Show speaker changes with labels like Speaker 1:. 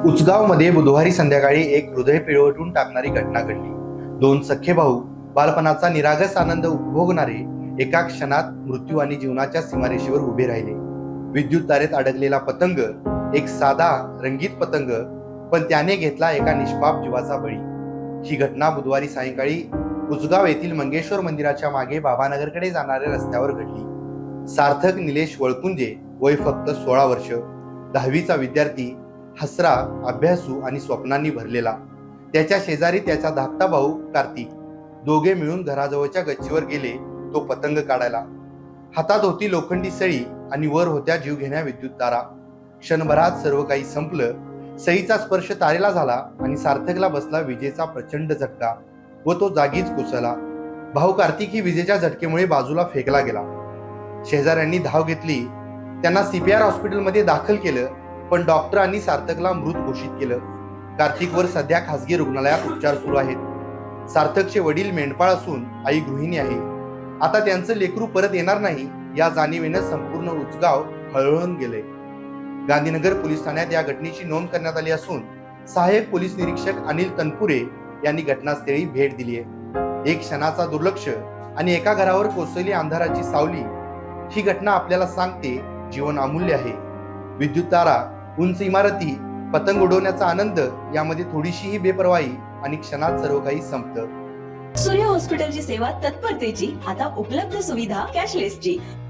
Speaker 1: उचगावमध्ये बुधवारी संध्याकाळी एक हृदय पिळवटून टाकणारी घटना घडली। दोन सख्खे भाऊ बालपणाचा निरागस आनंद उपभोगणारे एका क्षणात मृत्यू आणि जीवनाच्या सीमारेषेवर उभे राहिले। विद्युत तारेत अडकलेला पतंग एक साधा रंगीत पतंग, पण त्याने घेतला एका निष्पाप जीवाचा बळी। ही घटना बुधवारी सायंकाळी उचगाव येथील मंगेश्वर मंदिराच्या मागे बाबानगरकडे जाणाऱ्या रस्त्यावर घडली। सार्थक निलेश वळकुंजे, वय फक्त 16 वर्ष, 10वीचा विद्यार्थी, हसरा, अभ्यासू आणि स्वप्नांनी भरलेला। त्याच्या शेजारी त्याचा धाकटा भाऊ कार्तिक। दोघे मिळून घराजवळच्या गच्चीवर गेले तो पतंग काढायला। हातात होती लोखंडी सळी आणि वर होत्या जीवघेण्या विद्युत तारा। क्षणभरात सर्व काही संपलं। सळीचा स्पर्श तारेला झाला आणि सार्थकला बसला विजेचा प्रचंड झटका व तो जागीच कोसळला। भाऊ कार्तिक ही विजेच्या झटकेमुळे बाजूला फेकला गेला। शेजाऱ्यांनी धाव घेतली, त्यांना CPR हॉस्पिटलमध्ये दाखल केलं, पण डॉक्टरांनी सार्थकला मृत घोषित केलं। कार्तिकवर सध्या खासगी रुग्णालयात उपचार सुरू आहेत। सार्थकचे वडील मेंढपाळ असून आई गृहिणी आहे। आता त्यांचं लेकरू परत येणार नाही या जाणीवेनं संपूर्ण उचगाव हळहळून गेले। गांधीनगर पोलीस ठाण्यात या घटनेची नोंद करण्यात आली असून सहाय्यक पोलीस निरीक्षक अनिल तनपुरे यांनी घटनास्थळी भेट दिली आहे। एक क्षणाचा दुर्लक्ष आणि एका घरावर कोसळली अंधाराची सावली। ही घटना आपल्याला सांगते, जीवन अमूल्य आहे। विद्युत तारा, उंच इमारती, पतंग उडवण्याचा आनंद यामध्ये थोडीशीही बेपर्वाई आणि क्षणात सर्व काही संपतं।
Speaker 2: सूर्य हॉस्पिटलची सेवा तत्परतेची, आता उपलब्ध सुविधा कॅशलेसची।